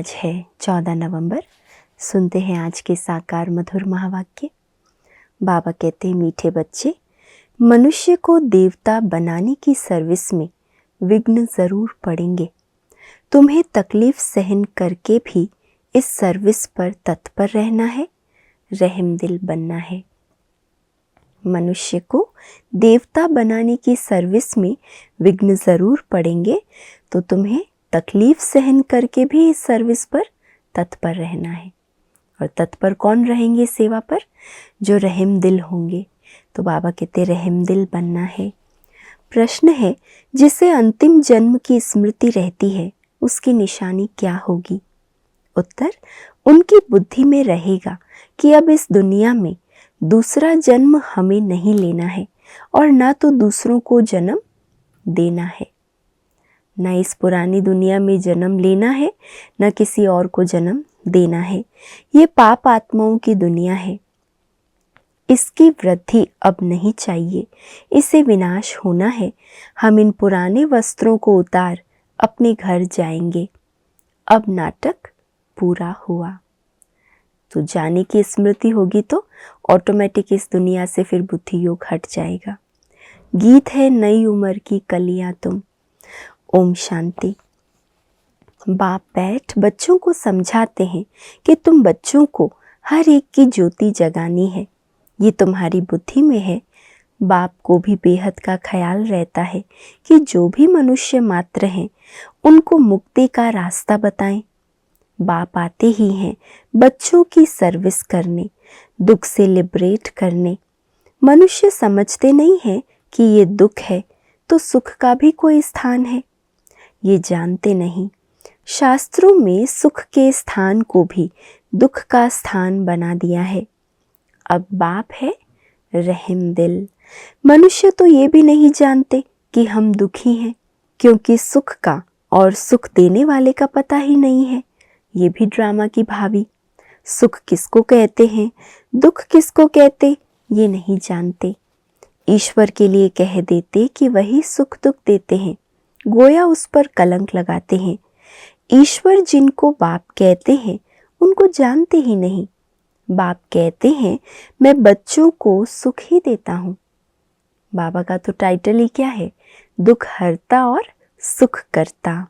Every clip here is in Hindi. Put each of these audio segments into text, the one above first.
आज है 14 नवंबर। सुनते हैं आज के साकार मधुर महावाक्य। बाबा कहते हैं, मीठे बच्चे, मनुष्य को देवता बनाने की सर्विस में विघ्न ज़रूर पड़ेंगे। तुम्हें तकलीफ सहन करके भी इस सर्विस पर तत्पर रहना है, रहमदिल बनना है। मनुष्य को देवता बनाने की सर्विस में विघ्न ज़रूर पड़ेंगे, तो तुम्हें तकलीफ सहन करके भी इस सर्विस पर तत्पर रहना है। और तत्पर कौन रहेंगे सेवा पर? जो रहमदिल होंगे। तो बाबा कहते रहमदिल बनना है। प्रश्न है, जिसे अंतिम जन्म की स्मृति रहती है उसकी निशानी क्या होगी? उत्तर, उनकी बुद्धि में रहेगा कि अब इस दुनिया में दूसरा जन्म हमें नहीं लेना है और ना तो दूसरों को जन्म देना है। न इस पुरानी दुनिया में जन्म लेना है, न किसी और को जन्म देना है। ये पाप आत्माओं की दुनिया है। इसकी वृद्धि अब नहीं चाहिए, इसे विनाश होना है। हम इन पुराने वस्त्रों को उतार अपने घर जाएंगे। अब नाटक पूरा हुआ। तो जाने की स्मृति होगी तो ऑटोमेटिक इस दुनिया से फिर बुद्धि योग हट जाएगा। गीत है नई उम्र की कलियां तुम। ओम शांति। बाप बैठ बच्चों को समझाते हैं कि तुम बच्चों को हर एक की ज्योति जगानी है। ये तुम्हारी बुद्धि में है। बाप को भी बेहद का ख्याल रहता है कि जो भी मनुष्य मात्र हैं उनको मुक्ति का रास्ता बताएं। बाप आते ही हैं बच्चों की सर्विस करने, दुख से लिबरेट करने। मनुष्य समझते नहीं हैं कि ये दुख है तो सुख का भी कोई स्थान है। ये जानते नहीं। शास्त्रों में सुख के स्थान को भी दुख का स्थान बना दिया है। अब बाप है रहमदिल। मनुष्य तो ये भी नहीं जानते कि हम दुखी हैं, क्योंकि सुख का और सुख देने वाले का पता ही नहीं है। ये भी ड्रामा की भावी। सुख किसको कहते हैं, दुख किसको कहते, ये नहीं जानते। ईश्वर के लिए कह देते कि वही सुख दुख देते हैं, गोया उस पर कलंक लगाते हैं। ईश्वर जिनको बाप कहते हैं उनको जानते ही नहीं। बाप कहते हैं मैं बच्चों को सुख ही देता हूँ। बाबा का तो टाइटल ही क्या है, दुख हरता और सुख करता।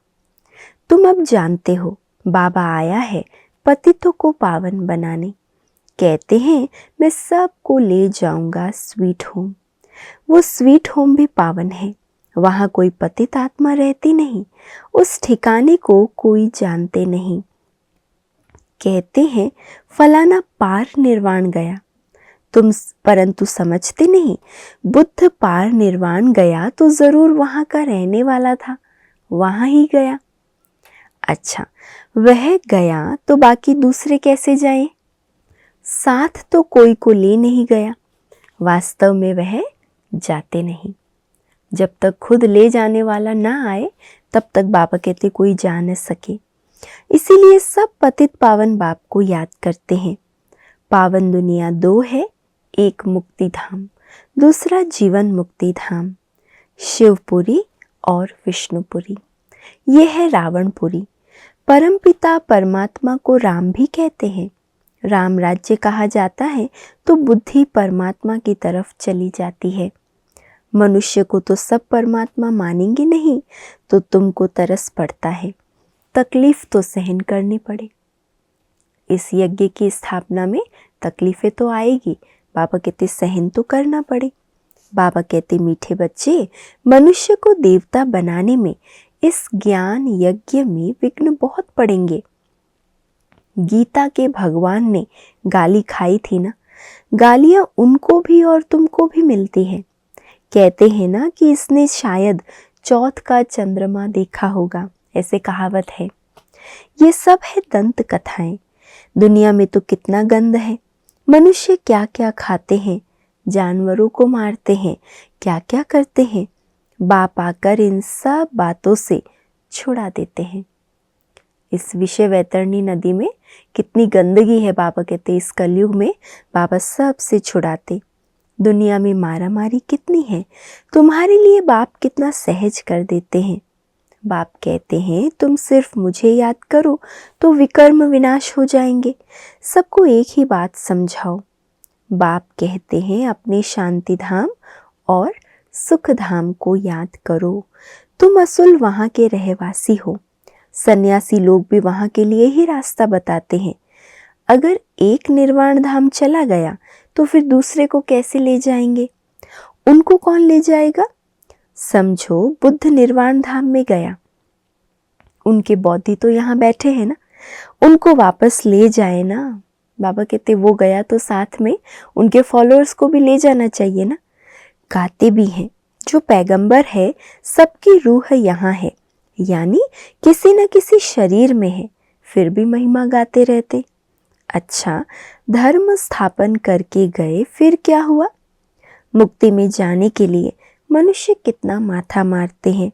तुम अब जानते हो बाबा आया है पतितों को पावन बनाने। कहते हैं मैं सबको ले जाऊंगा स्वीट होम। वो स्वीट होम भी पावन है। वहाँ कोई पतित आत्मा रहती नहीं। उस ठिकाने को कोई जानते नहीं। कहते हैं फलाना पार निर्वाण गया, तुम परंतु समझते नहीं। बुद्ध पार निर्वाण गया तो जरूर वहाँ का रहने वाला था, वहाँ ही गया। अच्छा, वह गया तो बाकी दूसरे कैसे जाएं? साथ तो कोई को ले नहीं गया। वास्तव में वह जाते नहीं। जब तक खुद ले जाने वाला ना आए तब तक बाबा कहते कोई जा न सके। इसीलिए सब पतित पावन बाप को याद करते हैं। पावन दुनिया दो है, एक मुक्ति धाम, दूसरा जीवन मुक्ति धाम। शिवपुरी और विष्णुपुरी, ये है रावणपुरी। परमपिता परमात्मा को राम भी कहते हैं। राम राज्य कहा जाता है तो बुद्धि परमात्मा की तरफ चली जाती है। मनुष्य को तो सब परमात्मा मानेंगे नहीं, तो तुमको तरस पड़ता है, तकलीफ तो सहन करनी पड़े। इस यज्ञ की स्थापना में तकलीफें तो आएगी, बाबा कहते सहन तो करना पड़े। बाबा कहते मीठे बच्चे, मनुष्य को देवता बनाने में इस ज्ञान यज्ञ में विघ्न बहुत पड़ेंगे। गीता के भगवान ने गाली खाई थी ना, गालियां उनको भी और तुमको भी मिलती है। कहते हैं ना कि इसने शायद चौथ का चंद्रमा देखा होगा, ऐसे कहावत है। ये सब है दंत कथाएं। दुनिया में तो कितना गंद है। मनुष्य क्या क्या खाते हैं, जानवरों को मारते हैं, क्या क्या करते हैं। बाप आकर इन सब बातों से छुड़ा देते हैं। इस विषय वैतरणी नदी में कितनी गंदगी है, बाबा कहते इस कलयुग में बाबा सब से छुड़ाते। दुनिया में मारामारी कितनी है, तुम्हारे लिए बाप कितना सहज कर देते हैं। बाप कहते हैं तुम सिर्फ मुझे याद करो तो विकर्म विनाश हो जाएंगे, सबको एक ही बात समझाओ। बाप कहते हैं अपने शांति धाम और सुख धाम को याद करो, तुम असल वहाँ के रहवासी हो। सन्यासी लोग भी वहाँ के लिए ही रास्ता बताते हैं। अगर एक निर्वाण धाम चला गया तो फिर दूसरे को कैसे ले जाएंगे? उनको कौन ले जाएगा? समझो बुद्ध निर्वाण धाम में गया, उनके बौद्धि तो यहाँ बैठे हैं ना, उनको वापस ले जाए ना। बाबा कहते वो गया तो साथ में उनके फॉलोअर्स को भी ले जाना चाहिए ना। गाते भी हैं जो पैगंबर है सबकी रूह यहाँ है, यानी किसी न किसी शरीर में है, फिर भी महिमा गाते रहते। अच्छा, धर्म स्थापन करके गए, फिर क्या हुआ? मुक्ति में जाने के लिए मनुष्य कितना माथा मारते हैं।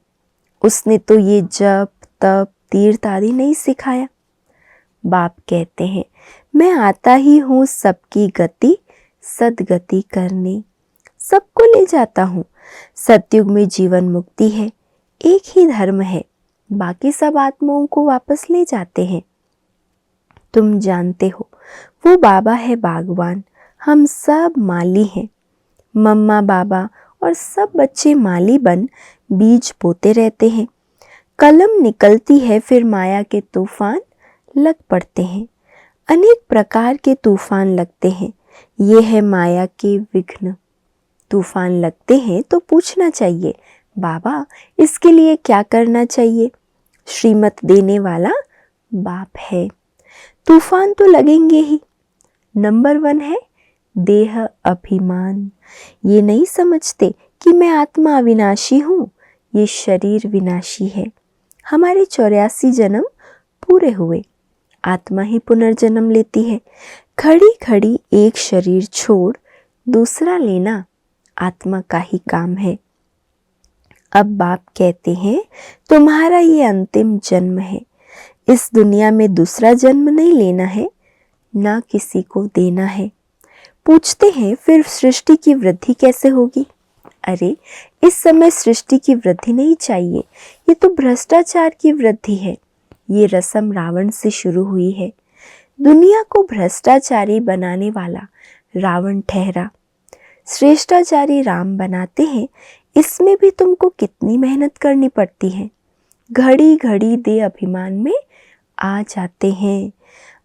उसने तो ये जप तप तीर्थ आदि नहीं सिखाया। बाप कहते हैं मैं आता ही हूँ सबकी गति सदगति करने, सबको ले जाता हूँ। सतयुग में जीवन मुक्ति है, एक ही धर्म है, बाकी सब आत्माओं को वापस ले जाते हैं। तुम जानते हो वो बाबा है बागवान, हम सब माली हैं। मम्मा बाबा और सब बच्चे माली बन बीज बोते रहते हैं। कलम निकलती है, फिर माया के तूफान लग पड़ते हैं। अनेक प्रकार के तूफान लगते हैं, ये है माया के विघ्न। तूफान लगते हैं तो पूछना चाहिए बाबा इसके लिए क्या करना चाहिए? श्रीमत देने वाला बाप है। तूफान तो लगेंगे ही। नंबर 1 है देह अभिमान। ये नहीं समझते कि मैं आत्मा अविनाशी हूँ, ये शरीर विनाशी है। हमारे 84 जन्म पूरे हुए, आत्मा ही पुनर्जन्म लेती है। खड़ी खड़ी एक शरीर छोड़ दूसरा लेना आत्मा का ही काम है। अब बाप कहते हैं तुम्हारा ये अंतिम जन्म है, इस दुनिया में दूसरा जन्म नहीं लेना है, ना किसी को देना है। पूछते हैं फिर सृष्टि की वृद्धि कैसे होगी? अरे इस समय सृष्टि की वृद्धि नहीं चाहिए, ये तो भ्रष्टाचार की वृद्धि है। ये रस्म रावण से शुरू हुई है। दुनिया को भ्रष्टाचारी बनाने वाला रावण ठहरा, श्रेष्ठाचारी राम बनाते हैं। इसमें भी तुमको कितनी मेहनत करनी पड़ती है। घड़ी घड़ी दे अभिमान में आ जाते हैं।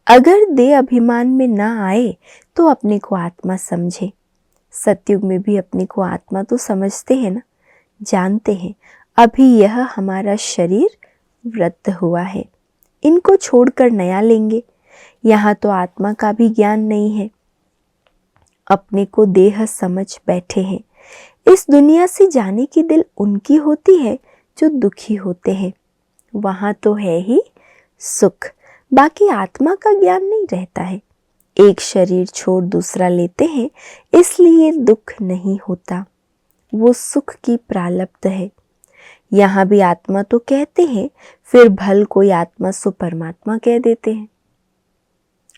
अगर दे अभिमान में ना आए तो अपने को आत्मा समझे। सतयुग में भी अपने को आत्मा तो समझते हैं ना, जानते हैं अभी यह हमारा शरीर वृद्ध हुआ है, इनको छोड़कर नया लेंगे। यहाँ तो आत्मा का भी ज्ञान नहीं है, अपने को देह समझ बैठे हैं। इस दुनिया से जाने की दिल उनकी होती है जो दुखी होते हैं। वहाँ तो है ही सुख, बाकी आत्मा का ज्ञान नहीं रहता है। एक शरीर छोड़ दूसरा लेते हैं, इसलिए दुख नहीं होता, वो सुख की प्रालब्ध है। यहाँ भी आत्मा तो कहते हैं, फिर भल कोई आत्मा सो परमात्मा कह देते हैं।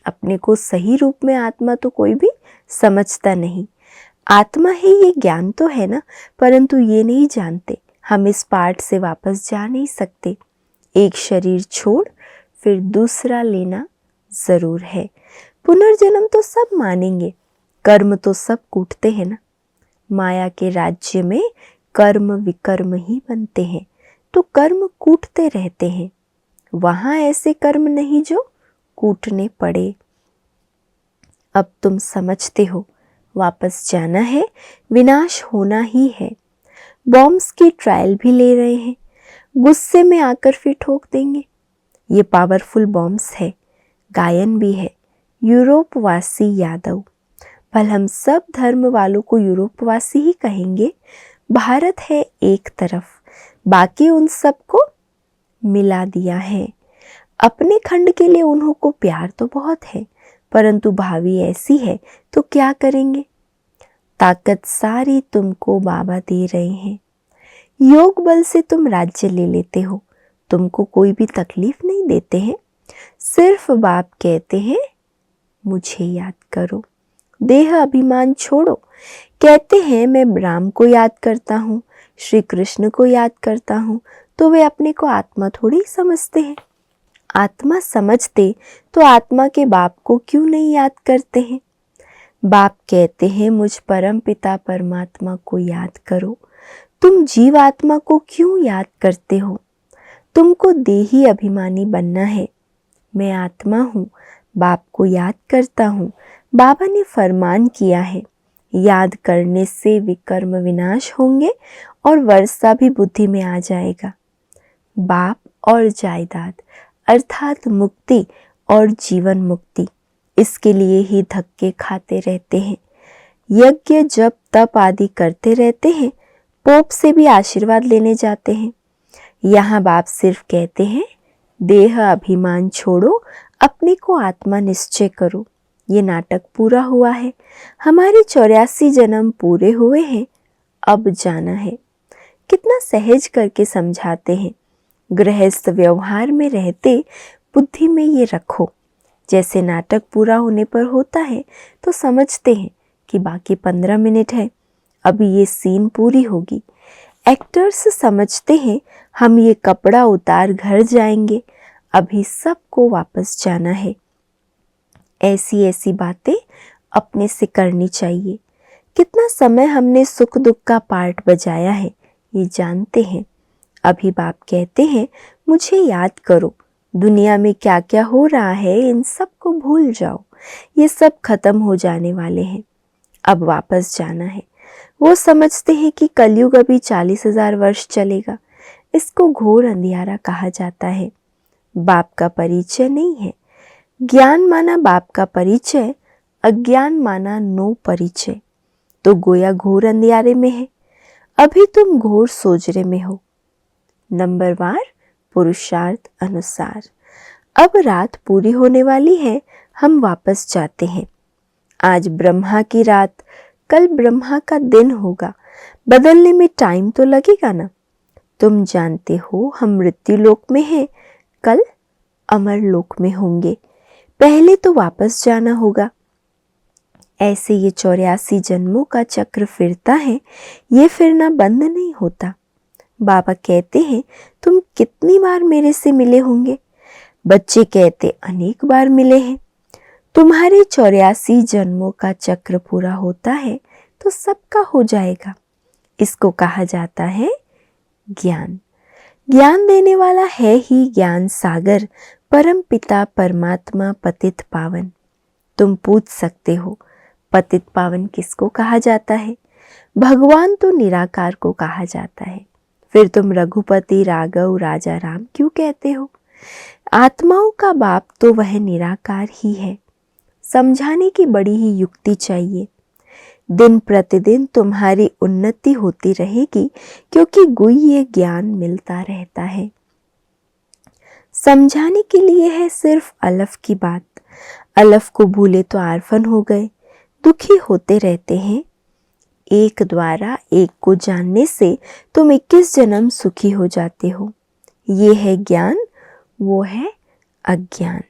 अपने को सही रूप में आत्मा तो कोई भी समझता नहीं। आत्मा है ये ज्ञान तो है ना, परंतु ये नहीं जानते हम इस पार्ट से वापस जा नहीं सकते। एक शरीर छोड़ फिर दूसरा लेना जरूर है। पुनर्जन्म तो सब मानेंगे, कर्म तो सब कूटते हैं ना। माया के राज्य में कर्म विकर्म ही बनते हैं, तो कर्म कूटते रहते हैं। वहां ऐसे कर्म नहीं जो कूटने पड़े। अब तुम समझते हो वापस जाना है, विनाश होना ही है। बॉम्ब्स की ट्रायल भी ले रहे हैं, गुस्से में आकर फिर ठोक देंगे। ये पावरफुल बॉम्ब्स है, गायन भी है। यूरोपवासी यादव, भल हम सब धर्म वालों को यूरोपवासी ही कहेंगे। भारत है एक तरफ, बाकी उन सबको मिला दिया है। अपने खंड के लिए उन्हों को प्यार तो बहुत है, परंतु भावी ऐसी है तो क्या करेंगे? ताकत सारी तुमको बाबा दे रहे हैं। योग बल से तुम राज्य ले लेते हो, तुमको कोई भी तकलीफ नहीं देते हैं। सिर्फ बाप कहते हैं मुझे याद करो, देह अभिमान छोड़ो। कहते हैं मैं राम को याद करता हूँ, श्री कृष्ण को याद करता हूँ, तो वे अपने को आत्मा थोड़ी समझते हैं। आत्मा समझते तो आत्मा के बाप को क्यों नहीं याद करते हैं? बाप कहते हैं मुझ परम पिता परमात्मा को याद करो। तुम जीव आत्मा को क्यों याद करते हो? तुमको देही अभिमानी बनना है। मैं आत्मा हूँ, बाप को याद करता हूँ। बाबा ने फरमान किया है, याद करने से विकर्म विनाश होंगे और वर्षा भी बुद्धि में आ जाएगा। बाप और जायदाद अर्थात मुक्ति और जीवन मुक्ति, इसके लिए ही धक्के खाते रहते हैं। यज्ञ जप तप आदि करते रहते हैं, पोप से भी आशीर्वाद लेने जाते हैं। यहाँ बाप सिर्फ कहते हैं देह अभिमान छोड़ो, अपने को आत्मा निश्चय करो। ये नाटक पूरा हुआ है, हमारे 84 जन्म पूरे हुए हैं, अब जाना है। कितना सहज करके समझाते हैं। गृहस्थ व्यवहार में रहते बुद्धि में ये रखो। जैसे नाटक पूरा होने पर होता है तो समझते हैं कि बाकी 15 मिनट है, अभी ये सीन पूरी होगी। एक्टर्स समझते हैं हम ये कपड़ा उतार घर जाएंगे, अभी सबको वापस जाना है। ऐसी ऐसी बातें अपने से करनी चाहिए। कितना समय हमने सुख दुख का पार्ट बजाया है ये जानते हैं। अभी बाप कहते हैं मुझे याद करो, दुनिया में क्या क्या हो रहा है इन सब को भूल जाओ, ये सब खत्म हो जाने वाले हैं, अब वापस जाना है। वो समझते हैं कि कलयुग अभी 40,000 वर्ष चलेगा, इसको घोर अंधियारा कहा जाता है। बाप का परिचय नहीं है। ज्ञान माना बाप का परिचय, अज्ञान माना नो परिचय, तो गोया घोर अंधियारे में है। अभी तुम घोर सोजरे में हो। नंबरवार पुरुषार्थ अनुसार। अब रात पूरी होने वाली है, हम वापस जाते हैं। आज ब्रह्मा की रात, कल ब्रह्मा का दिन होगा। बदलने में टाइम तो लगेगा ना। तुम जानते हो हम मृत्यु लोक में हैं, कल अमर लोक में होंगे। पहले तो वापस जाना होगा। ऐसे ये 84 जन्मों का चक्र फिरता है, ये फिरना बंद नहीं होता। बाबा कहते हैं तुम कितनी बार मेरे से मिले होंगे? बच्चे कहते अनेक बार मिले हैं। तुम्हारे 84 जन्मों का चक्र पूरा होता है तो सबका हो जाएगा। इसको कहा जाता है ज्ञान। ज्ञान देने वाला है ही ज्ञान सागर, परम पिता परमात्मा पतित पावन। तुम पूछ सकते हो पतित पावन किसको कहा जाता है? भगवान तो निराकार को कहा जाता है, फिर तुम रघुपति राघव राजा राम क्यों कहते हो? आत्माओं का बाप तो वह निराकार ही है। समझाने की बड़ी ही युक्ति चाहिए। दिन प्रतिदिन तुम्हारी उन्नति होती रहेगी, क्योंकि गुह्य ज्ञान मिलता रहता है। समझाने के लिए है सिर्फ अलफ की बात। अलफ को भूले तो आरफन हो गए, दुखी होते रहते हैं। एक द्वारा एक को जानने से तुम 21 जन्म सुखी हो जाते हो। ये है ज्ञान, वो है अज्ञान।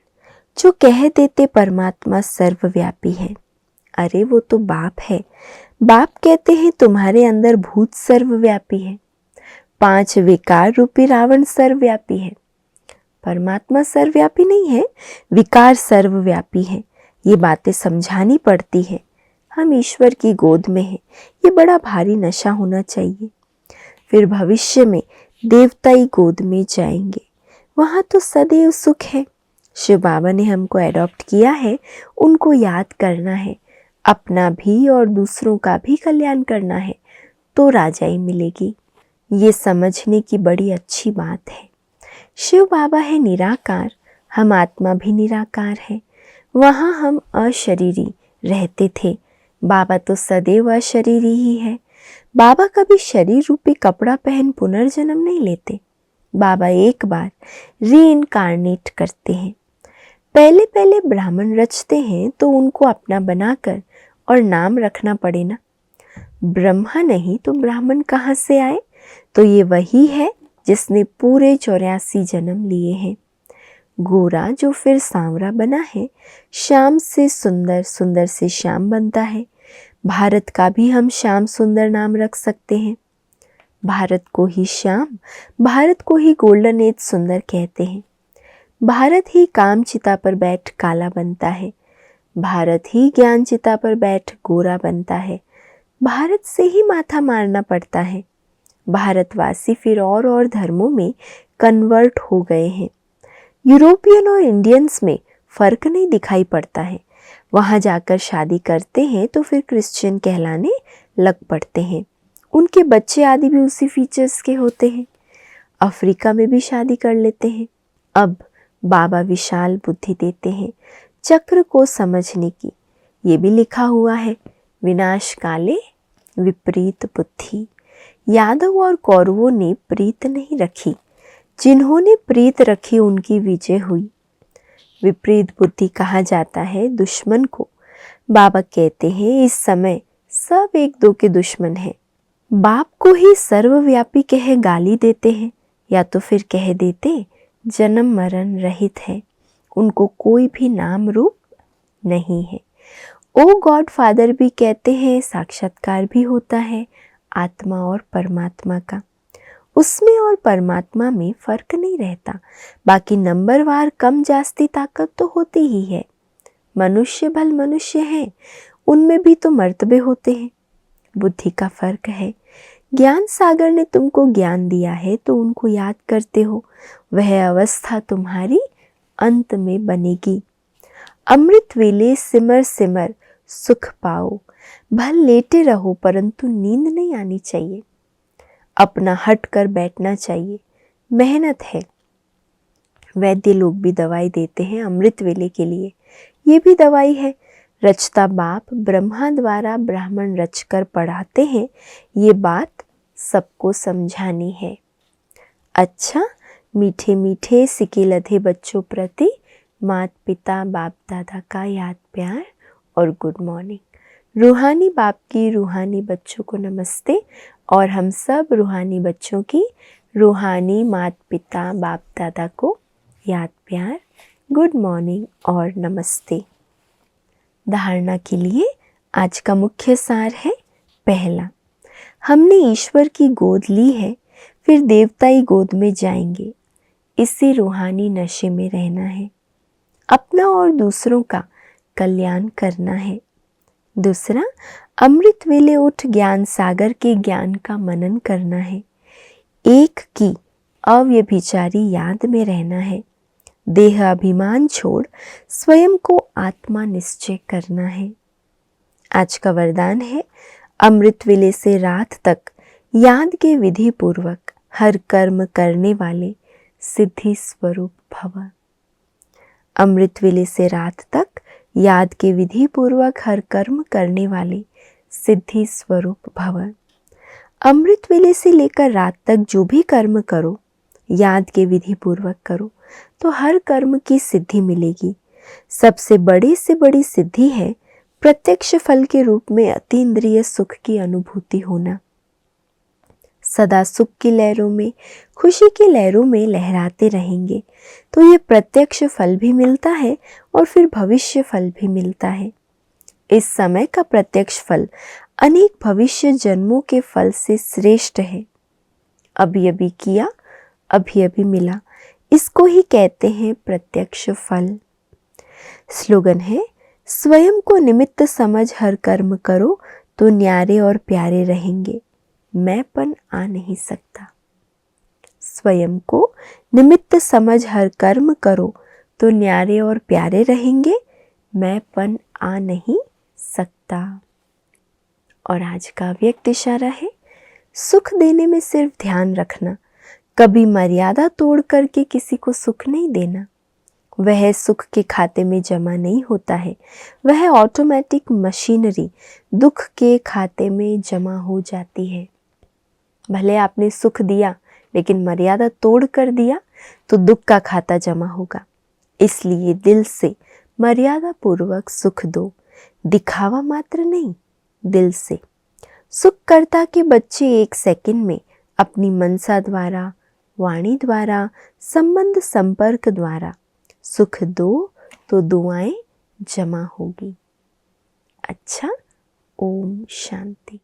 जो कह देते परमात्मा सर्वव्यापी है, अरे वो तो बाप है। बाप कहते हैं तुम्हारे अंदर भूत सर्वव्यापी है, 5 विकार रूपी रावण सर्वव्यापी है। परमात्मा सर्वव्यापी नहीं है, विकार सर्वव्यापी है। ये बातें समझानी पड़ती है। हम ईश्वर की गोद में हैं, ये बड़ा भारी नशा होना चाहिए। फिर भविष्य में देवताई गोद में जाएंगे, वहाँ तो सदैव सुख है। शिव बाबा ने हमको एडॉप्ट किया है, उनको याद करना है, अपना भी और दूसरों का भी कल्याण करना है, तो राजाई मिलेगी। ये समझने की बड़ी अच्छी बात है। शिव बाबा है निराकार, हम आत्मा भी निराकार है। वहाँ हम अशरीरी रहते थे, बाबा तो सदैव अशरीरी ही है। बाबा कभी शरीर रूपी कपड़ा पहन पुनर्जन्म नहीं लेते। बाबा एक बार रीइनकार्नेट करते हैं। पहले पहले ब्राह्मण रचते हैं तो उनको अपना बनाकर और नाम रखना पड़े ना। ब्रह्मा नहीं तो ब्राह्मण कहाँ से आए? तो ये वही है जिसने पूरे 84 जन्म लिए हैं। गोरा जो फिर सांवरा बना है, श्याम से सुंदर, सुंदर से श्याम बनता है। भारत का भी हम श्याम सुंदर नाम रख सकते हैं। भारत को ही श्याम, भारत को ही गोल्डन एज सुंदर कहते हैं। भारत ही काम चिता पर बैठ काला बनता है, भारत ही ज्ञान चिता पर बैठ गोरा बनता है। भारत से ही माथा मारना पड़ता है। भारतवासी फिर और धर्मों में कन्वर्ट हो गए हैं। यूरोपियन और इंडियंस में फ़र्क नहीं दिखाई पड़ता है। वहाँ जाकर शादी करते हैं तो फिर क्रिश्चियन कहलाने लग पड़ते हैं। उनके बच्चे आदि भी उसी फीचर्स के होते हैं। अफ्रीका में भी शादी कर लेते हैं। अब बाबा विशाल बुद्धि देते हैं चक्र को समझने की। ये भी लिखा हुआ है, विनाश काले विपरीत बुद्धि। यादव और कौरवों ने प्रीत नहीं रखी, जिन्होंने प्रीत रखी उनकी विजय हुई। विपरीत बुद्धि कहा जाता है दुश्मन को। बाबा कहते हैं इस समय सब एक दो के दुश्मन हैं। बाप को ही सर्वव्यापी कह गाली देते हैं, या तो फिर कह देते जन्म मरण रहित है, उनको कोई भी नाम रूप नहीं है। ओ गॉड फादर भी कहते हैं, साक्षात्कार भी होता है आत्मा और परमात्मा का। उसमें और परमात्मा में फर्क नहीं रहता। बाकी नंबरवार कम जास्ती ताकत तो होती ही है। मनुष्य भल मनुष्य हैं, उनमें भी तो मर्तबे होते हैं। बुद्धि का फर्क है। ज्ञान सागर ने तुमको ज्ञान दिया है तो उनको याद करते हो, वह अवस्था तुम्हारी अंत में बनेगी। अमृत वेले सिमर सिमर सुख पाओ। भल लेटे रहो परंतु नींद नहीं आनी चाहिए। अपना हट कर बैठना चाहिए। मेहनत है। वैद्य लोग भी दवाई देते हैं अमृत वेले के लिए। ये भी दवाई है। रचता बाप ब्रह्मा द्वारा ब्राह्मण रचकर पढ़ाते हैं। ये बात सबको समझानी है। अच्छा, मीठे मीठे सिके लधे बच्चों प्रति माता पिता बाप दादा का याद प्यार और गुड मॉर्निंग। रूहानी बाप की रूहानी बच्चों को नमस्ते, और हम सब रूहानी बच्चों की रूहानी माता पिता बाप दादा को याद प्यार, गुड मॉर्निंग और नमस्ते। धारणा के लिए आज का मुख्य सार है, पहला, हमने ईश्वर की गोद ली है, फिर देवताई गोद में जाएंगे। इसी रूहानी नशे में रहना है। अपना और दूसरों का कल्याण करना है। दूसरा, अमृत वेले उठ ज्ञान सागर के ज्ञान का मनन करना है। एक की अव्यभिचारी याद में रहना है। देह अभिमान छोड़ स्वयं को आत्मा निश्चय करना है। आज का वरदान है, अमृत वेले से रात तक याद के विधि पूर्वक हर कर्म करने वाले सिद्धि स्वरूप भव। अमृत वेले से रात तक याद के विधि पूर्वक हर कर्म करने वाले सिद्धि स्वरूप भव। अमृत वेले से लेकर रात तक जो भी कर्म करो, याद के विधि पूर्वक करो तो हर कर्म की सिद्धि मिलेगी। सबसे बड़ी से बड़ी सिद्धि है प्रत्यक्ष फल के रूप में अतीन्द्रिय सुख की अनुभूति होना। सदा सुख की लहरों में, खुशी की लहरों में लहराते रहेंगे तो ये प्रत्यक्ष फल भी मिलता है और फिर भविष्य फल भी मिलता है। इस समय का प्रत्यक्ष फल अनेक भविष्य जन्मों के फल से श्रेष्ठ है। अभी अभी किया, अभी अभी मिला, इसको ही कहते हैं प्रत्यक्ष फल। स्लोगन है, स्वयं को निमित्त समझ हर कर्म करो तो न्यारे और प्यारे रहेंगे। मैंपन आ नहीं सकता। स्वयं को निमित्त समझ हर कर्म करो तो न्यारे और प्यारे रहेंगे। मैंपन आ नहीं सकता। और आज का व्यक्त इशारा है, सुख देने में सिर्फ ध्यान रखना, कभी मर्यादा तोड़ करके किसी को सुख नहीं देना। वह सुख के खाते में जमा नहीं होता है, वह ऑटोमेटिक मशीनरी दुख के खाते में जमा हो जाती है। भले आपने सुख दिया लेकिन मर्यादा तोड़ कर दिया तो दुख का खाता जमा होगा। इसलिए दिल से मर्यादा पूर्वक सुख दो, दिखावा मात्र नहीं, दिल से। सुखकर्ता के बच्चे एक सेकंड में अपनी मनसा द्वारा, वाणी द्वारा, संबंध संपर्क द्वारा सुख दो तो दुआएं जमा होगी। अच्छा, ओम शांति।